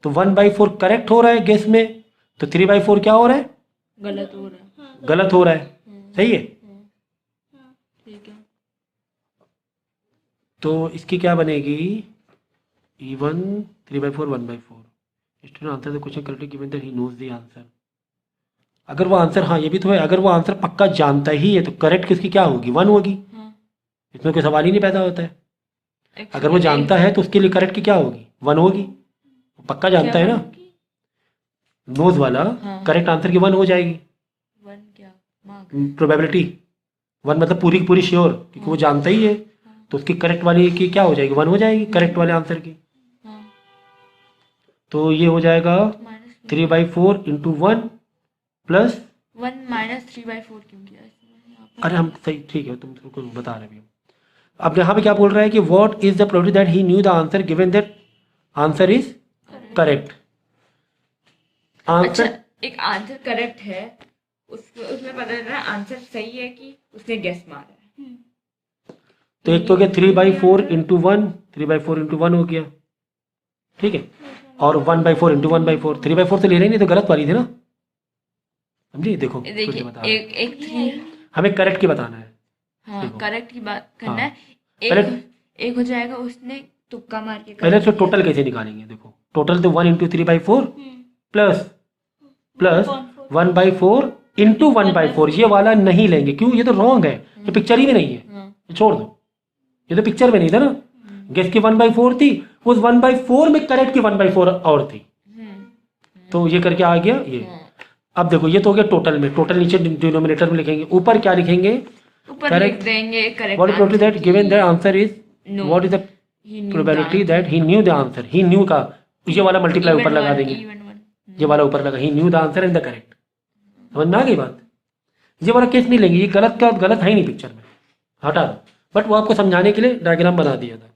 S1: तो 1/4 करेक्ट हो रहा है गेस में, तो 3/4 क्या हो रहा है,
S2: गलत हो रहा है।
S1: गलत हो रहा है, सही है।
S2: ठीक है।
S1: तो इसकी क्या बनेगी, E1 3/4 1/4 student answer the question correctly given that he knows the answer. अगर वो आंसर, हाँ ये भी तो है, अगर वो आंसर पक्का जानता ही है तो करेक्ट किसकी क्या होगी, 1 होगी, इसमें कोई सवाल ही नहीं पैदा होता है। अगर वो जानता है तो उसके लिए करेक्ट की क्या होगी, 1 होगी, वो पक्का जानता है ना, नोज वाला करेक्ट आंसर की 1 हो जाएगी।
S2: 1 क्या मार्क,
S1: प्रोबेबिलिटी 1 मतलब पूरी की पूरी श्योर, क्योंकि वो जानता ही है तो उसकी करेक्ट वाली की क्या हो जाएगी, 1 हो जाएगी करेक्ट वाले आंसर की। तो ये हो जाएगा 3/4 इंटू 1 प्लस
S2: 1 माइनस 3/4 क्यों किया इसमें?
S1: अरे हम सही ठीक है, तुमको बता रहे हैं। अब यहाँ पे क्या बोल रहा है कि what is the probability that he new the answer given that answer is correct.
S2: अच्छा एक आंसर करेक्ट है, उसमें पता चल रहा है आंसर सही है कि उसने गेस मारा है।
S1: तो एक तो हो गया 3/4 इंटू 1, 3/4 इंटू 1 हो गया, ठीक है, और 1/4 इंटू 1/4, 3/4 तो ले रहे नहीं, तो गलत वाली थी ना, समझी? देखो खुद से
S2: देखिए
S1: बता रहा हूं।
S2: एक एक थ्री,
S1: हमें करेक्ट की बताना है।
S2: हाँ
S1: देखो।
S2: करेक्ट की बात करना
S1: हाँ।
S2: है।
S1: पहले-
S2: एक हो जाएगा, उसने तुक्का मार के
S1: पहले
S2: correct
S1: तो
S2: किया।
S1: टोटल कैसे निकालेंगे? देखो टोटल तो 1 इंटू 3/4
S3: हम्म,
S1: प्लस
S3: 1/4
S1: 1/4 इंटू 1/4, ये वाला नहीं लेंगे, क्यों? ये तो रॉन्ग है, ये पिक्चर ही में नहीं है,
S2: हाँ
S1: ये छोड़ दो, ये तो पिक्चर में नहीं था ना, गेस की 1/4 थी, उस 1/4 में करेक्ट की 1/4 और थी, तो ये करके आ गया ये।
S2: हाँ।
S1: अब देखो ये तो हो गया टोटल में, टोटल नीचे डिनोमिनेटर में लिखेंगे, ऊपर क्या लिखेंगे?
S2: ऊपर
S1: Correct.
S2: लिख देंगे correct
S1: What is probability that given the answer is,
S2: No.
S1: what is the
S2: He knew
S1: probability
S2: the
S1: that he knew the answer? He knew का ये वाला मल्टीप्लाई ऊपर लगा देंगे,
S2: even
S1: ये वाला ऊपर लगा, he knew the answer and the correct। समझ में आ गई बात? ये वाला केस नहीं लेंगे, ये गलत का गलत है ही नहीं पिक्चर में, हटा दो, बट वो आपको समझाने के लिए डायग्राम बना दिया था।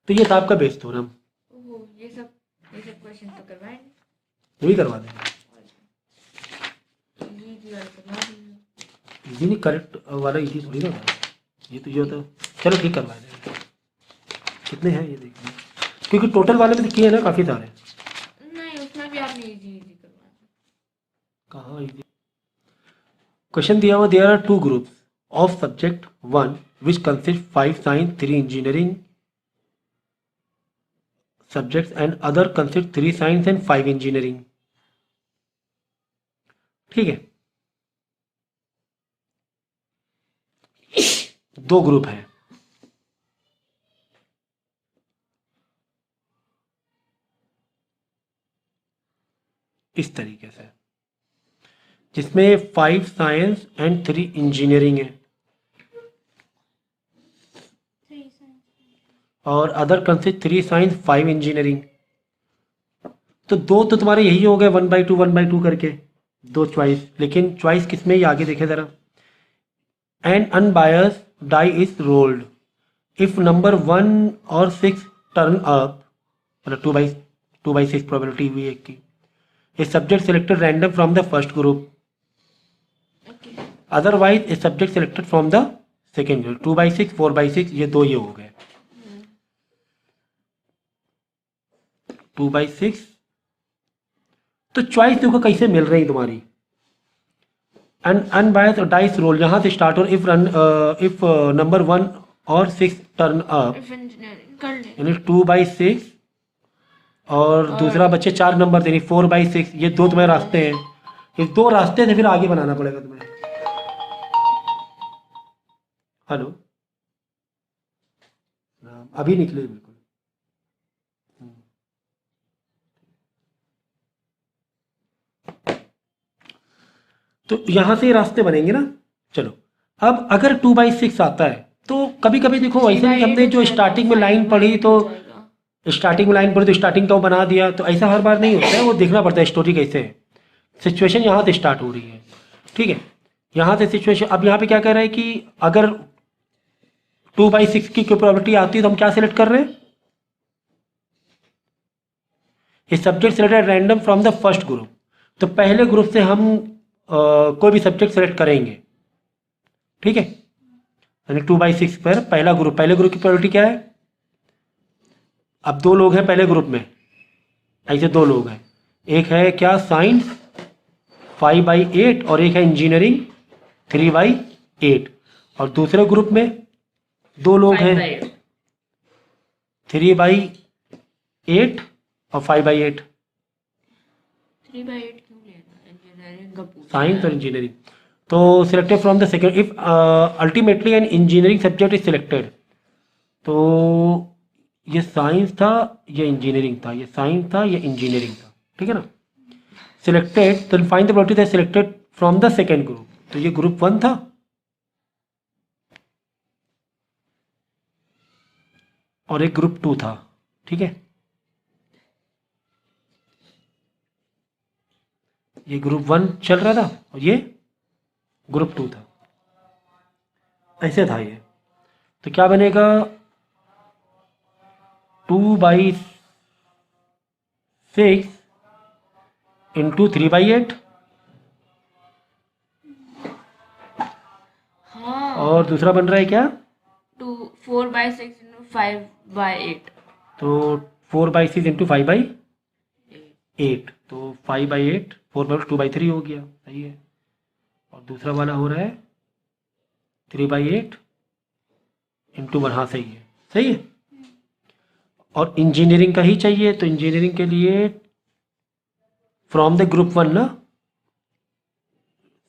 S1: तो ये था आपका बेस थ्योरम,
S2: ओह, ये सब क्वेश्चन तो करवाए नहीं।
S1: ये भी करवा देंगे।
S2: ये वाला करवा दीजिए।
S1: इजी नहीं, करेक्ट वाला इजी थोड़ी ना होता है। ये तो ये होता है, चलो ठीक करवा देंगे। कितने हैं ये देखिए, क्योंकि टोटल वाले में तो किए ना काफ़ी सारे।
S2: नहीं, उसमें भी आपने इजी करवाया।
S1: कहाँ इजी? क्वेश्चन दिया हुआ, there are 2 groups of subject 1 which consist 5 science 3 engineering subjects and other consider 3 science and 5 engineering। ठीक है, 2 ग्रुप हैं, इस तरीके से, जिसमें 5 साइंस एंड 3 इंजीनियरिंग है,
S3: 3 साइंस।
S1: और अदर कंसिस्ट 3 साइंस 5 इंजीनियरिंग। तो दो तो तुम्हारे यही हो गए 1/2 1/2 करके, 2 चॉइस, लेकिन चॉइस किसमें ये आगे देखे जरा। An unbiased die is rolled if number 1 or 6 turn up, मतलब 2/6 प्रोबेबिलिटी हुई एक की। A subject selected random from the first group, otherwise a subject selected from the second group. 2/6 4/6 ये दो ये हो गए, 2/6। तो चॉइस देखो कैसे मिल रही तुम्हारी, अनबायस्ड डाइस रोल यहाँ से स्टार्ट, और if number 1 or 6 turn up,
S2: if engineering कर ले।
S1: यानी 2/6, और दूसरा बच्चे 4 नंबर यानी 4/6, ये दो तुम्हारे रास्ते हैं, ये 2 रास्ते से फिर आगे बनाना पड़ेगा तुम्हें। हेलो, अभी निकले बिल्कुल। तो यहां से रास्ते बनेंगे ना। चलो, अब अगर 2/6 आता है तो कभी कभी देखो ऐसे नहीं, हमने जो स्टार्टिंग में लाइन पढ़ी तो स्टार्टिंग तो बना दिया, तो ऐसा हर बार नहीं होता है, वो देखना पड़ता है स्टोरी कैसे है, सिचुएशन यहाँ से स्टार्ट हो रही है, ठीक है। यहाँ से सिचुएशन, अब यहाँ पे क्या कह रहा है कि अगर 2/6 की कोई प्रॉपर्टी आती है तो हम क्या सिलेक्ट कर रहे हैं? ये subject selected random from the first group, तो पहले ग्रुप से हम कोई भी सब्जेक्ट सेलेक्ट करेंगे, ठीक है। यानी 2/6 पर पहले ग्रुप की प्रॉपर्टी क्या है? अब 2 लोग हैं पहले ग्रुप में, ऐसे 2 लोग हैं, एक है क्या साइंस 5/8 और एक है इंजीनियरिंग 3/8, और दूसरे ग्रुप में 2 लोग हैं 3/8 और 5/8,
S2: 3/8 क्यों लेना? इंजीनियरिंग का पूछा
S1: साइंस और इंजीनियरिंग। तो selected from the second, if ultimately an engineering subject is selected, तो ये साइंस था, ये इंजीनियरिंग था, ये साइंस था, ये इंजीनियरिंग था, ठीक है ना। सिलेक्टेड, तो find the property that selected from the second group, तो ये ग्रुप 1 था, और एक ग्रुप 2 था, ठीक है। ये ग्रुप 1 चल रहा था और ये ग्रुप 2 था, ऐसे था ये। तो क्या बनेगा? 2/6 इंटू 3/8,
S2: हाँ
S1: और दूसरा बन रहा है क्या?
S2: 4/6 into 5/8।
S1: तो 4/6 इंटू 5/8, तो 5/8 4/2/3 हो गया, सही है। और दूसरा वाला हो रहा है 3/8 इंटू 1, हाँ सही है, सही है। और इंजीनियरिंग का ही चाहिए, तो इंजीनियरिंग के लिए फ्रॉम द ग्रुप 1 ना,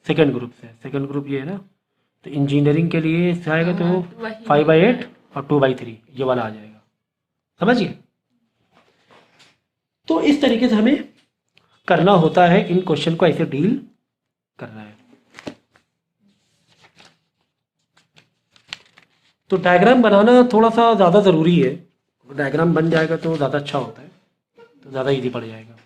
S1: सेकंड ग्रुप से, सेकंड ग्रुप ये है ना, तो इंजीनियरिंग के लिए इससे आएगा तो
S2: वही
S1: 5/8 और 2/3 ये वाला आ जाएगा, समझिए। तो इस तरीके से हमें करना होता है, इन क्वेश्चन को ऐसे डील करना है। तो डायग्राम बनाना थोड़ा सा ज़्यादा ज़रूरी है, डायग्राम बन जाएगा तो ज़्यादा अच्छा होता है, तो ज़्यादा इजी पड़ जाएगा।